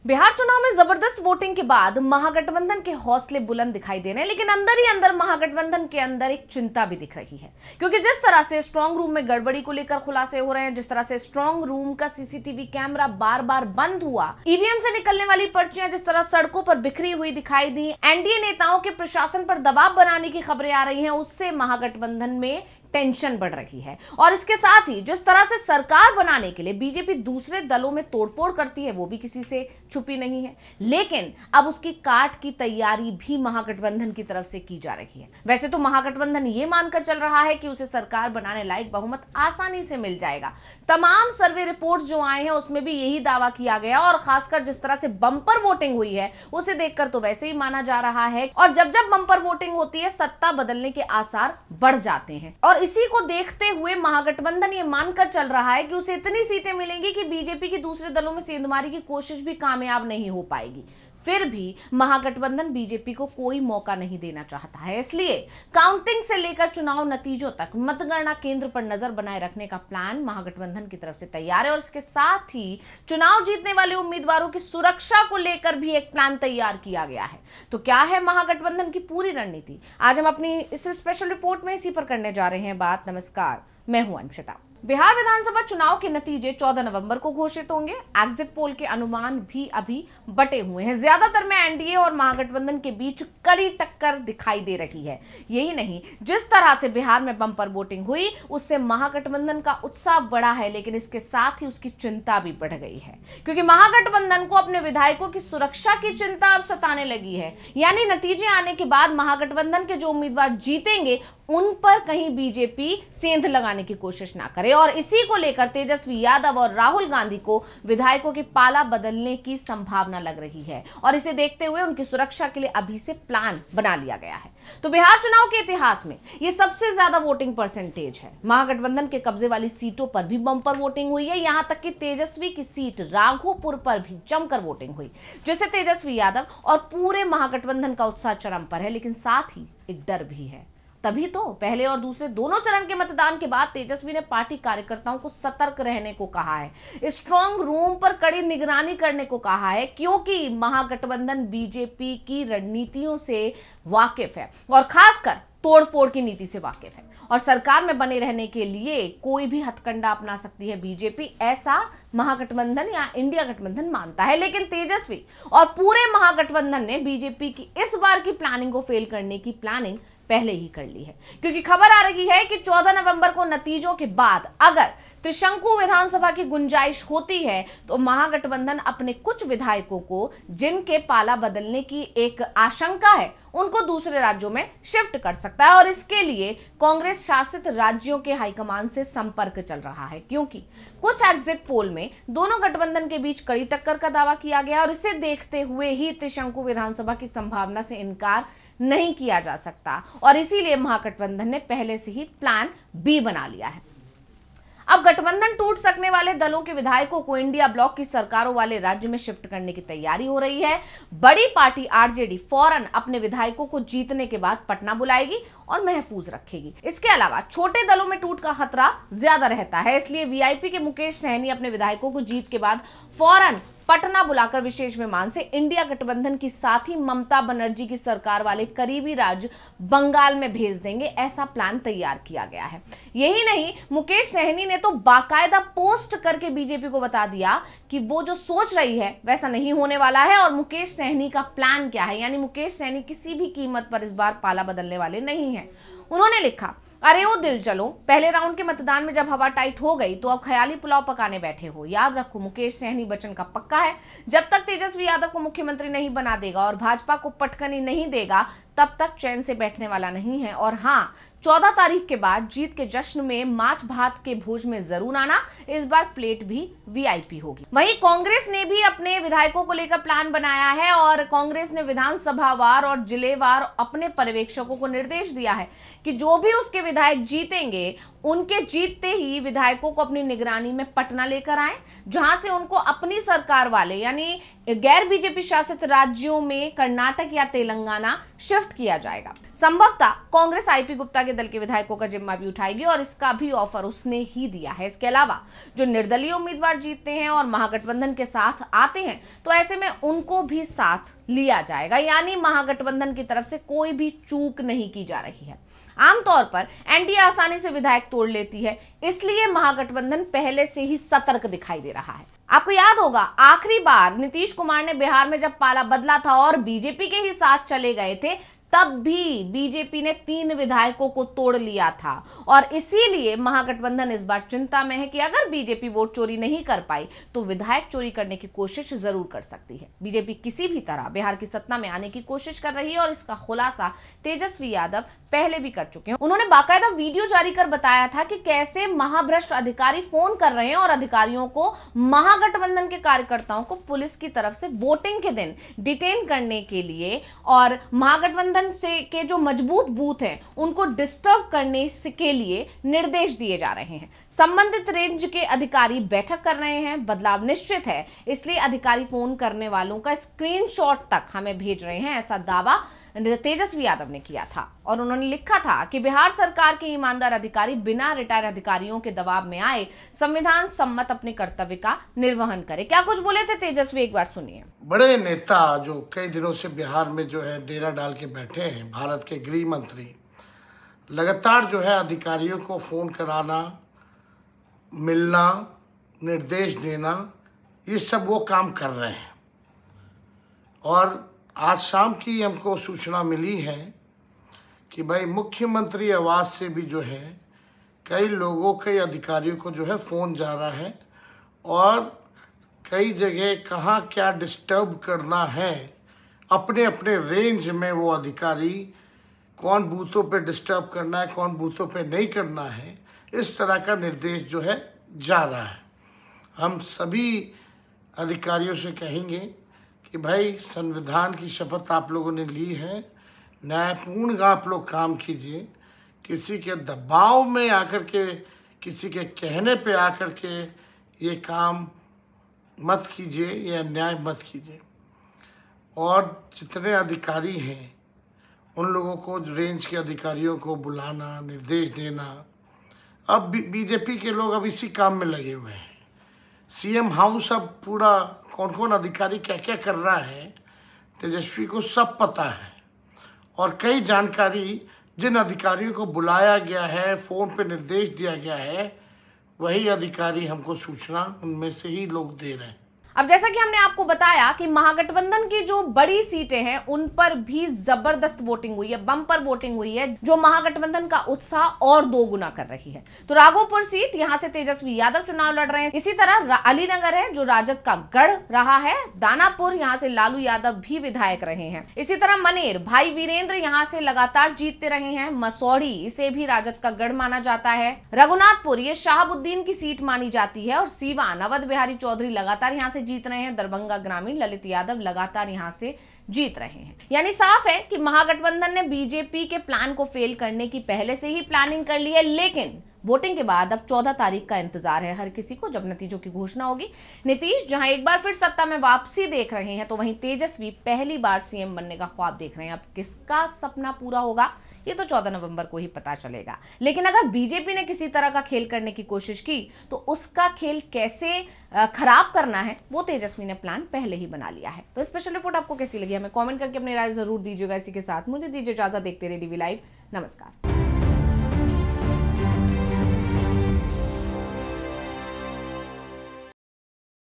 बिहार चुनाव में जबरदस्त वोटिंग के बाद महागठबंधन के हौसले बुलंद दिखाई दे रहे हैं, लेकिन अंदर ही अंदर महागठबंधन के अंदर एक चिंता भी दिख रही है, क्योंकि जिस तरह से स्ट्रांग रूम में गड़बड़ी को लेकर खुलासे हो रहे हैं, जिस तरह से स्ट्रांग रूम का सीसीटीवी कैमरा बार बार बंद हुआ, ईवीएम से निकलने वाली पर्चियां जिस तरह सड़कों पर बिखरी हुई दिखाई दी, एनडीए नेताओं के प्रशासन पर दबाव बनाने की खबरें आ रही हैं, उससे महागठबंधन में टेंशन बढ़ रही है। और इसके साथ ही जिस तरह से सरकार बनाने के लिए बीजेपी दूसरे दलों में तोड़फोड़ करती है, वो भी किसी से छुपी नहीं है, लेकिन अब उसकी काट की तैयारी भी महागठबंधन की तरफ से की जा रही है। वैसे तो महागठबंधन ये मानकर चल रहा है कि उसे सरकार बनाने लायक बहुमत आसानी से मिल जाएगा। तमाम सर्वे रिपोर्ट जो आए हैं उसमें भी यही दावा किया गया, और खासकर जिस तरह से बंपर वोटिंग हुई है उसे देखकर तो वैसे ही माना जा रहा है। और जब जब बंपर वोटिंग होती है, सत्ता बदलने के आसार बढ़ जाते हैं, और इसी को देखते हुए महागठबंधन ये मानकर चल रहा है कि उसे इतनी सीटें मिलेंगी कि बीजेपी की दूसरे दलों में सेंधमारी की कोशिश भी कामयाब नहीं हो पाएगी। फिर भी महागठबंधन बीजेपी को कोई मौका नहीं देना चाहता है, इसलिए काउंटिंग से लेकर चुनाव नतीजों तक मतगणना केंद्र पर नजर बनाए रखने का प्लान महागठबंधन की तरफ से तैयार है। और इसके साथ ही चुनाव जीतने वाले उम्मीदवारों की सुरक्षा को लेकर भी एक प्लान तैयार किया गया है। तो क्या है महागठबंधन की पूरी रणनीति, आज हम अपनी इस स्पेशल रिपोर्ट में इसी पर करने जा रहे हैं बात। नमस्कार, मैं हूं अंशिता। बिहार विधानसभा चुनाव के नतीजे 14 नवंबर को घोषित होंगे। एग्जिट पोल के अनुमान भी अभी बटे हुए हैं। ज्यादातर में एनडीए और महागठबंधन के बीच कड़ी टक्कर दिखाई दे रही है। यही नहीं, जिस तरह से बिहार में बंपर वोटिंग हुई उससे महागठबंधन का उत्साह बढ़ा है, लेकिन इसके साथ ही उसकी चिंता भी बढ़ गई है, क्योंकि महागठबंधन को अपने विधायकों की सुरक्षा की चिंता अब सताने लगी है। यानी नतीजे आने के बाद महागठबंधन के जो उम्मीदवार जीतेंगे उन पर कहीं बीजेपी सेंध लगाने की कोशिश ना करे, और इसी को लेकर तेजस्वी यादव और राहुल गांधी को विधायकों के पाला बदलने की संभावना लग रही है, और इसे देखते हुए उनकी सुरक्षा के लिए अभी से प्लान बना लिया गया है। तो बिहार चुनाव के इतिहास में यह सबसे ज्यादा वोटिंग परसेंटेज है। महागठबंधन के कब्जे वाली सीटों पर भी बंपर वोटिंग हुई है। यहां तक कि तेजस्वी की सीट राघोपुर पर भी जमकर वोटिंग हुई, जिससे तेजस्वी यादव और पूरे महागठबंधन का उत्साह चरम पर है, लेकिन साथ ही एक डर भी है। तभी तो पहले और दूसरे दोनों चरण के मतदान के बाद तेजस्वी ने पार्टी कार्यकर्ताओं को सतर्क रहने को कहा है, स्ट्रांग रूम पर कड़ी निगरानी करने को कहा है, क्योंकि महागठबंधन बीजेपी की रणनीतियों से वाकिफ है और खासकर तोड़फोड़ की नीति से वाकिफ है, और सरकार में बने रहने के लिए कोई भी हथकंडा अपना सकती है बीजेपी, ऐसा महागठबंधन या इंडिया गठबंधन मानता है। लेकिन तेजस्वी और पूरे महागठबंधन ने बीजेपी की इस बार की प्लानिंग को फेल करने की प्लानिंग पहले ही कर ली है, क्योंकि खबर आ रही है कि 14 नवंबर को नतीजों के बाद अगर त्रिशंकु विधानसभा की गुंजाइश होती है तो महागठबंधन अपने कुछ विधायकों को, जिनके पाला बदलने की एक आशंका है, उनको दूसरे राज्यों में शिफ्ट कर सकता है। और इसके लिए कांग्रेस शासित राज्यों के हाईकमान से संपर्क चल रहा है, क्योंकि कुछ एग्जिट पोल में दोनों गठबंधन के बीच कड़ी टक्कर का दावा किया गया, और इसे देखते हुए ही त्रिशंकु विधानसभा की संभावना से इनकार नहीं किया जा सकता, और इसीलिए महागठबंधन ने पहले से ही प्लान बी बना लिया है। अब गठबंधन टूट सकने वाले दलों के विधायकों को इंडिया ब्लॉक की सरकारों वाले राज्य में शिफ्ट करने की तैयारी हो रही है। बड़ी पार्टी आरजेडी फौरन अपने विधायकों को जीतने के बाद पटना बुलाएगी और महफूज रखेगी। इसके अलावा छोटे दलों में टूट का खतरा ज्यादा रहता है, इसलिए वीआईपी के मुकेश सहनी अपने विधायकों को जीत के बाद फौरन पटना बुलाकर विशेष विमान से इंडिया गठबंधन की साथ ही ममता बनर्जी की सरकार वाले करीबी राज्य बंगाल में भेज देंगे, ऐसा प्लान तैयार किया गया है। यही नहीं, मुकेश सहनी ने तो बाकायदा पोस्ट करके बीजेपी को बता दिया कि वो जो सोच रही है वैसा नहीं होने वाला है, और मुकेश सहनी का प्लान क्या है। यानी मुकेश सहनी किसी भी कीमत पर इस बार पाला बदलने वाले नहीं है। उन्होंने लिखा, अरे ओ दिल चलो, पहले राउंड के मतदान में जब हवा टाइट हो गई तो अब ख्याली पुलाव पकाने बैठे हो। याद रखो, मुकेश सहनी बच्चन का पक्का है। जब तक तेजस्वी यादव को मुख्यमंत्री नहीं बना देगा और भाजपा को पटकनी नहीं देगा, तब तक चैन से बैठने वाला नहीं है। और हाँ, 14 तारीख के बाद जीत के जश्न में माछ भात के भोज में जरूर आना, इस बार प्लेट भी वीआईपी होगी। वहीं कांग्रेस ने भी अपने विधायकों को लेकर प्लान बनाया है, और कांग्रेस ने विधानसभावार और जिलेवार अपने पर्यवेक्षकों को निर्देश दिया है कि जो भी उसके विधायक जीतेंगे उनके जीतते ही विधायकों को अपनी निगरानी में पटना लेकर आए, जहां से उनको अपनी सरकार वाले यानी गैर बीजेपी शासित राज्यों में कर्नाटक या तेलंगाना शिफ्ट सख्त किया जाएगा। संभवतः कांग्रेस आईपी गुप्ता के दल के विधायकों का जिम्मा भी उठाएगी और इसका भी ऑफर उसने ही दिया है। इसके अलावा जो निर्दलीय उम्मीदवार जीतते हैं और महागठबंधन के साथ आते हैं तो ऐसे में उनको भी साथ लिया जाएगा, यानी महागठबंधन की तरफ से कोई भी चूक नहीं की जा रही है। आमतौर पर एनडीए आसानी से विधायक तोड़ लेती है, इसलिए महागठबंधन पहले से ही सतर्क दिखाई दे रहा है। आपको याद होगा आखिरी बार नीतीश कुमार ने बिहार में जब पाला बदला था और बीजेपी के ही साथ चले गए थे, तब भी बीजेपी ने 3 विधायकों को तोड़ लिया था और इसीलिए महागठबंधन इस बार चिंता में है कि अगर बीजेपी वोट चोरी नहीं कर पाई तो विधायक चोरी करने की कोशिश जरूर कर सकती है। बीजेपी किसी भी तरह बिहार की सत्ता में आने की कोशिश कर रही है और इसका खुलासा तेजस्वी यादव पहले भी कर चुके हैं। उन्होंने बाकायदा वीडियो जारी कर बताया था कि कैसे महाभ्रष्ट अधिकारी फोन कर रहे हैं और अधिकारियों को महागठबंधन के कार्यकर्ताओं को पुलिस की तरफ से वोटिंग के दिन डिटेन करने के लिए और महागठबंधन से के जो मजबूत बूथ हैं उनको डिस्टर्ब करने के लिए निर्देश दिए जा रहे हैं। संबंधित रेंज के अधिकारी बैठक कर रहे हैं, बदलाव निश्चित है, इसलिए अधिकारी फोन करने वालों का स्क्रीनशॉट तक हमें भेज रहे हैं, ऐसा दावा तेजस्वी यादव ने किया था। और उन्होंने लिखा था कि बिहार सरकार के ईमानदार अधिकारी बिना रिटायर अधिकारियों के दबाव में आए संविधान सम्मत अपने कर्तव्य का निर्वहन करे। क्या कुछ बोले थे तेजस्वी, एक बार सुनिए। बड़े नेता जो कई दिनों से बिहार में जो है डेरा डाल के बैठे हैं, भारत के गृह मंत्री लगातार जो है अधिकारियों को फोन कराना, मिलना, निर्देश देना, ये सब वो काम कर रहे हैं। और आज शाम की हमको सूचना मिली है कि भाई मुख्यमंत्री आवास से भी जो है कई लोगों, कई अधिकारियों को जो है फ़ोन जा रहा है और कई जगह कहाँ क्या डिस्टर्ब करना है, अपने अपने रेंज में वो अधिकारी कौन बूथों पे डिस्टर्ब करना है, कौन बूथों पे नहीं करना है, इस तरह का निर्देश जो है जा रहा है। हम सभी अधिकारियों से कहेंगे कि भाई संविधान की शपथ आप लोगों ने ली है, न्यायपूर्ण आप लोग काम कीजिए, किसी के दबाव में आकर के, किसी के कहने पे आकर के ये काम मत कीजिए, ये अन्याय मत कीजिए। और जितने अधिकारी हैं उन लोगों को, रेंज के अधिकारियों को बुलाना, निर्देश देना। अब बीजेपी के लोग अब इसी काम में लगे हुए हैं। सीएम हाउस अब पूरा कौन कौन अधिकारी क्या क्या कर रहा है तेजस्वी को सब पता है और कई जानकारी जिन अधिकारियों को बुलाया गया है, फ़ोन पे निर्देश दिया गया है, वही अधिकारी हमको सूचना उनमें से ही लोग दे रहे हैं। अब जैसा कि हमने आपको बताया कि महागठबंधन की जो बड़ी सीटें हैं उन पर भी जबरदस्त वोटिंग हुई है, बम्पर वोटिंग हुई है, जो महागठबंधन का उत्साह और 2 गुना कर रही है। तो राघोपुर सीट, यहां से तेजस्वी यादव चुनाव लड़ रहे हैं। इसी तरह अलीनगर है जो राजद का गढ़ रहा है। दानापुर, यहां से लालू यादव भी विधायक रहे हैं। इसी तरह मनेर, भाई वीरेंद्र यहां से लगातार जीतते रहे हैं। मसौड़ी, इसे भी राजद का गढ़ माना जाता है। रघुनाथपुर, ये शाहबुद्दीन की सीट मानी जाती है। और सीवान, अवध बिहारी चौधरी लगातार यहां से जीत रहे हैं। दरभंगा ग्रामीण, ललित यादव लगातार यहां से जीत रहे हैं। यानी साफ है कि महागठबंधन ने बीजेपी के प्लान को फेल करने की पहले से ही प्लानिंग कर ली है। लेकिन वोटिंग के बाद अब 14 तारीख का इंतजार है हर किसी को, जब नतीजों की घोषणा होगी। नीतीश जहां एक बार फिर सत्ता में वापसी देख रहे हैं, तो वहीं तेजस्वी पहली बार सीएम बनने का ख्वाब देख रहे हैं। अब किसका सपना पूरा होगा ये तो 14 नवंबर को ही पता चलेगा। लेकिन अगर बीजेपी ने किसी तरह का खेल करने की कोशिश की तो उसका खेल कैसे खराब करना है वो तेजस्वी ने प्लान पहले ही बना लिया है। तो स्पेशल रिपोर्ट आपको कैसी लगी हमें कमेंट करके अपनी राय जरूर दीजिएगा। इसी के साथ मुझे दीजिए इजाजत। देखते रहिए डीवी लाइव। नमस्कार।